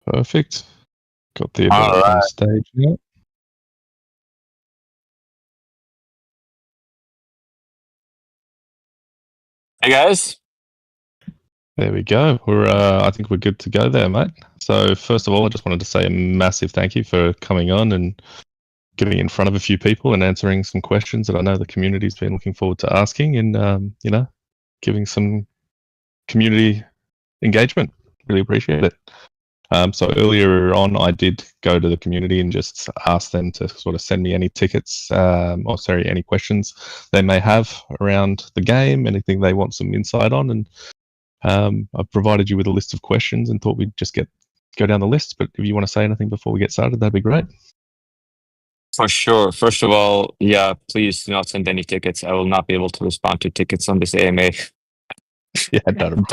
Perfect. Got the All ability on right. stage now. Hey guys. There we go. I think we're good to go there, mate. So first of all, I just wanted to say a massive thank you for coming on and getting in front of a few people and answering some questions that I know the community's been looking forward to asking, and giving some community engagement. Really appreciate it. So earlier on, I did go to the community and just ask them to sort of send me any tickets, any questions they may have around the game, anything they want some insight on, and I've provided you with a list of questions and thought we'd just go down the list. But if you want to say anything before we get started, that'd be great. For sure. First of all, yeah, please do not send any tickets. I will not be able to respond to tickets on this AMA. Yeah, no.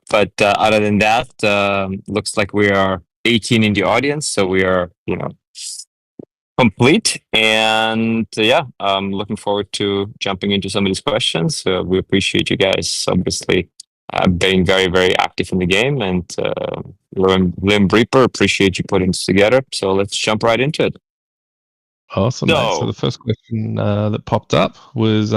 But other than that, looks like we are 18 in the audience, so we are, complete. And yeah, I'm looking forward to jumping into some of these questions. We appreciate you guys, obviously, being very, very active in the game. And Lim Reaper, appreciate you putting this together. So let's jump right into it. Awesome, mate. So the first question that popped up was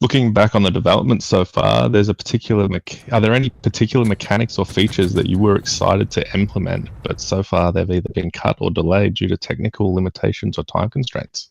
looking back on the development so far. Are there any particular mechanics or features that you were excited to implement, but so far they've either been cut or delayed due to technical limitations or time constraints?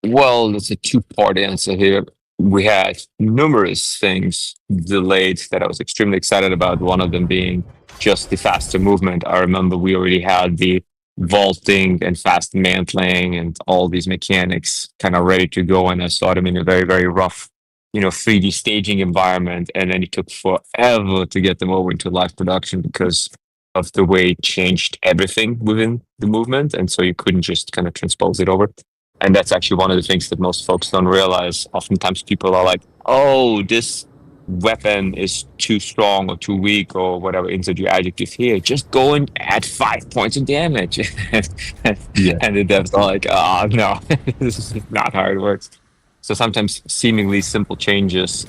Well, it's a two-part answer here. We had numerous things delayed that I was extremely excited about. One of them being just the faster movement. I remember we already had the vaulting and fast mantling and all these mechanics kind of ready to go, and I saw them in a very, very rough 3D staging environment, and then it took forever to get them over into live production because of the way it changed everything within the movement, and so you couldn't just kind of transpose it over. And that's actually one of the things that most folks don't realize. Oftentimes people are like, oh, this weapon is too strong or too weak or whatever, insert your adjective here. Just go and add 5 points of damage. And the devs are like, oh, no, this is not how it works. So sometimes seemingly simple changes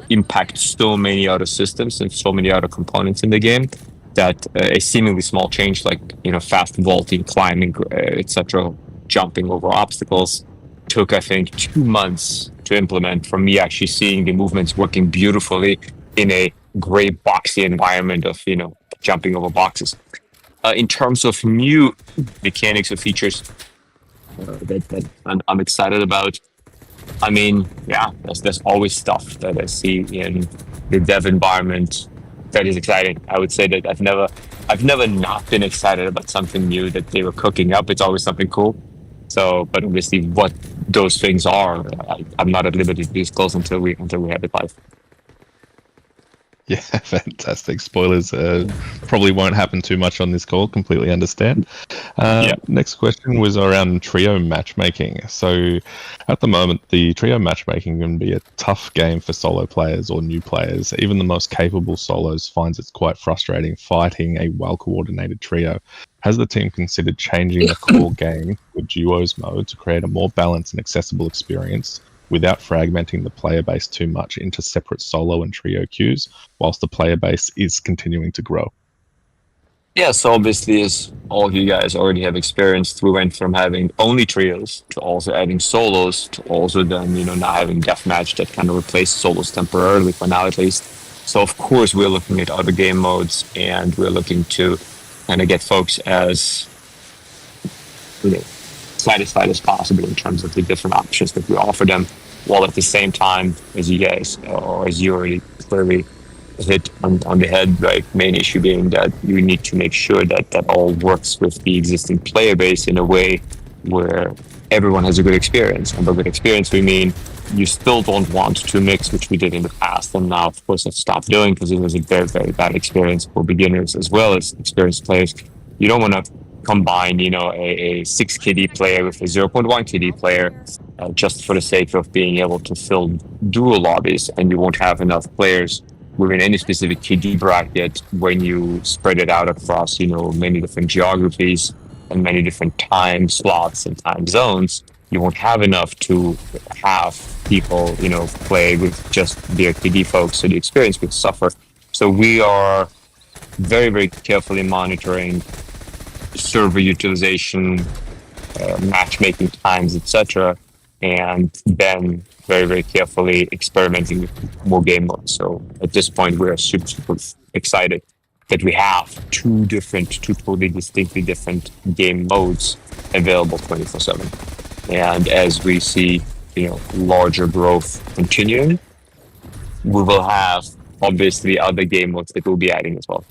impact so many other systems and so many other components in the game that a seemingly small change like, fast vaulting, climbing, etc., jumping over obstacles took, I think, 2 months to implement from me actually seeing the movements working beautifully in a gray boxy environment of, jumping over boxes. In terms of new mechanics or features that I'm excited about, I mean, yeah, there's always stuff that I see in the dev environment that is exciting. I would say that I've never not been excited about something new that they were cooking up. It's always something cool. So, but obviously, what those things are, I'm not at liberty to disclose until we have it live. Yeah, fantastic. Spoilers probably won't happen too much on this call. Completely understand. Next question was around trio matchmaking. So at the moment, the trio matchmaking can be a tough game for solo players or new players. Even the most capable solos finds it's quite frustrating fighting a well-coordinated trio. Has the team considered changing the core game with duos mode to create a more balanced and accessible experience without fragmenting the player base too much into separate solo and trio queues, whilst the player base is continuing to grow? Yeah, so obviously, as all of you guys already have experienced, we went from having only trios to also adding solos to also then, now having deathmatch that kind of replaced solos temporarily for now at least. So of course, we're looking at other game modes and we're looking to kind of get folks as satisfied as possible in terms of the different options that we offer them, while at the same time, as you guys, or as you already clearly hit on the head, right? Main issue being that you need to make sure that all works with the existing player base in a way where everyone has a good experience. And by good experience, we mean you still don't want to mix, which we did in the past, and now, of course, I've stopped doing because it was a very, very bad experience for beginners as well as experienced players. You don't want to combine, a 6 KD player with a 0.1 KD player just for the sake of being able to fill dual lobbies, and you won't have enough players within any specific KD bracket when you spread it out across, many different geographies and many different time slots and time zones. You won't have enough to have people, play with just their KD folks, so the experience would suffer. So we are very, very carefully monitoring server utilization, matchmaking times, etc., and then very, very carefully experimenting with more game modes. So at this point, we are super, super excited that we have two totally distinctly different game modes available 24/7. And as we see, larger growth continuing, we will have obviously other game modes that we'll be adding as well.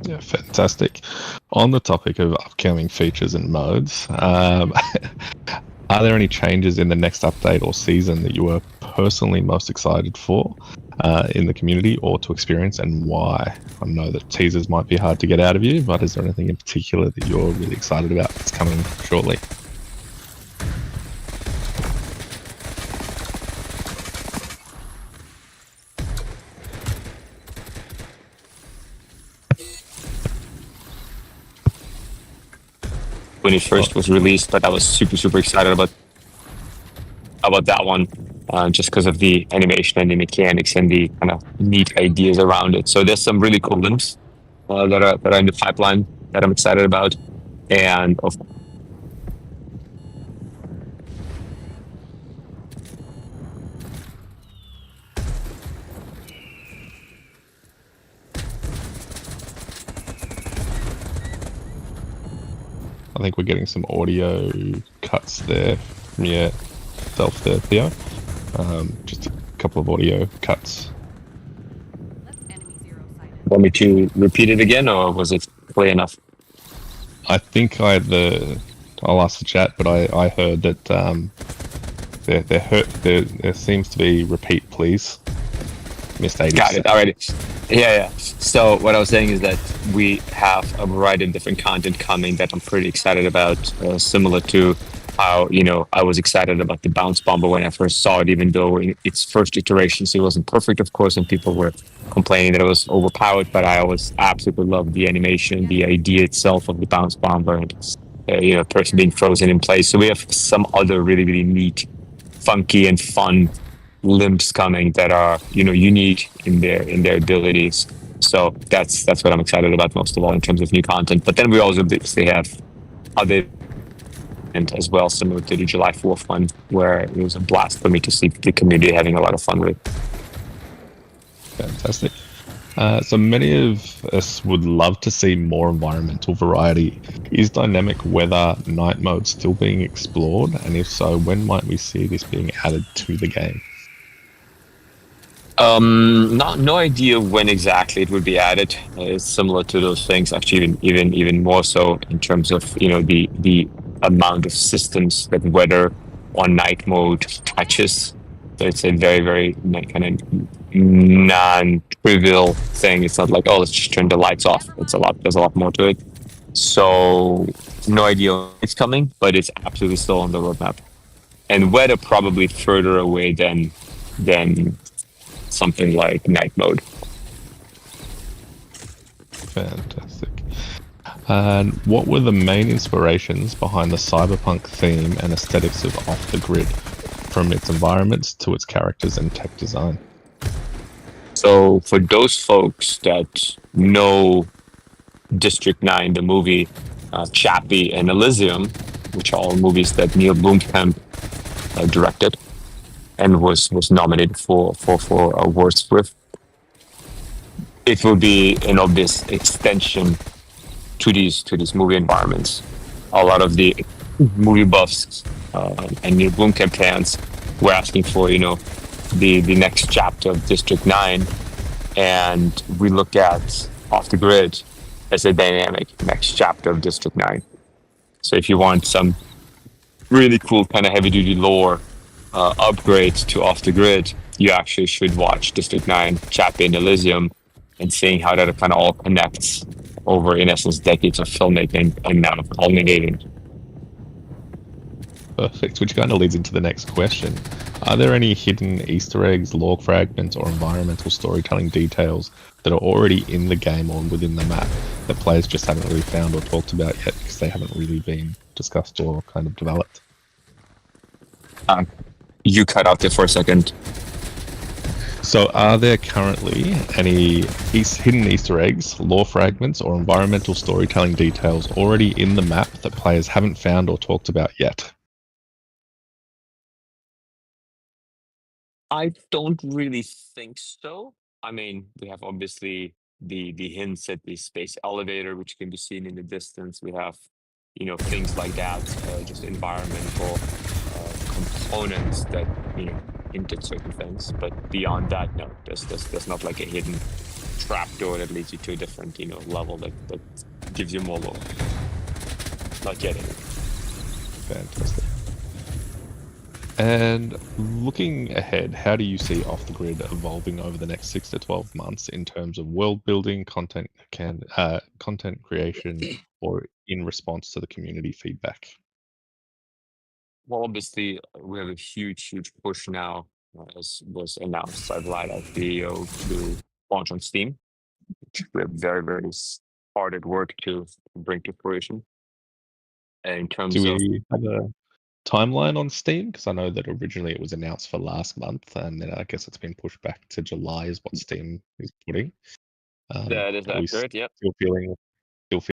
Yeah, fantastic. On the topic of upcoming features and modes, are there any changes in the next update or season that you are personally most excited for in the community or to experience, and why? I know that teasers might be hard to get out of you, but is there anything in particular that you're really excited about that's coming shortly? When it first was released, but I was super, super excited about that one, just because of the animation and the mechanics and the kind of neat ideas around it. So there's some really cool limps that are in the pipeline that I'm excited about, and of I think we're getting some audio cuts there from yourself there, Theo. Just a couple of audio cuts. Want me to repeat it again, or was it clear enough? I think I'll ask the chat, but I heard that there seems to be repeat, please. Missed 80. Got it. Alrighty. Yeah. So what I was saying is that we have a variety of different content coming that I'm pretty excited about, similar to how, I was excited about the Bounce Bomber when I first saw it, even though in its first iterations it wasn't perfect, of course, and people were complaining that it was overpowered, but I always absolutely loved the animation, the idea itself of the Bounce Bomber, and, a person being frozen in place. So we have some other really, really neat, funky and fun limps coming that are unique in their abilities. So that's what I'm excited about most of all in terms of new content. But then we also obviously have other and as well, similar to the July 4th one, where it was a blast for me to see the community having a lot of fun with. Fantastic. So many of us would love to see more environmental variety. Is dynamic weather night mode still being explored? And if so, when might we see this being added to the game? No idea when exactly it would be added. It's similar to those things, actually, even more so in terms of the amount of systems that weather on night mode touches. So it's a very, very kind of non-trivial thing. It's not like, oh, let's just turn the lights off. There's a lot more to it. So no idea when it's coming, but it's absolutely still on the roadmap. And weather probably further away than something like night mode. Fantastic. And what were the main inspirations behind the cyberpunk theme and aesthetics of Off the Grid, from its environments to its characters and tech design? So for those folks that know District 9, the movie, Chappie and Elysium, which are all movies that Neil Blomkamp directed and was nominated for awards with, it will be an obvious extension to these movie environments. A lot of the movie buffs and Neil Blomkamp fans were asking for the next chapter of District 9, and we look at Off the Grid as a dynamic next chapter of District 9. So if you want some really cool kind of heavy-duty lore upgrades to Off the Grid, you actually should watch District 9, Chappie and Elysium, and seeing how that kind of all connects over, in essence, decades of filmmaking and now culminating. Perfect, which kind of leads into the next question. Are there any hidden Easter eggs, lore fragments, or environmental storytelling details that are already in the game or within the map that players just haven't really found or talked about yet because they haven't really been discussed or kind of developed? You cut out there for a second. So, are there currently any hidden Easter eggs, lore fragments, or environmental storytelling details already in the map that players haven't found or talked about yet? I don't really think so. I mean, we have obviously the hints at the space elevator, which can be seen in the distance. We have, things like that, just environmental components that hint at certain things. But beyond that, no, there's not like a hidden trapdoor that leads you to a different level that gives you more lore. Not yet, anyway. Fantastic. And looking ahead, how do you see Off the Grid evolving over the next 6 to 12 months in terms of world building, content creation, or in response to the community feedback? Well, obviously, we have a huge push now, as was announced by Vlad at CEO, to launch on Steam, which we have very hard at work to bring to fruition. And in Do terms of we have a timeline on Steam? Because I know that originally it was announced for last month, and then I guess it's been pushed back to July, is what Steam is putting. that is Are we accurate, yep. still feeling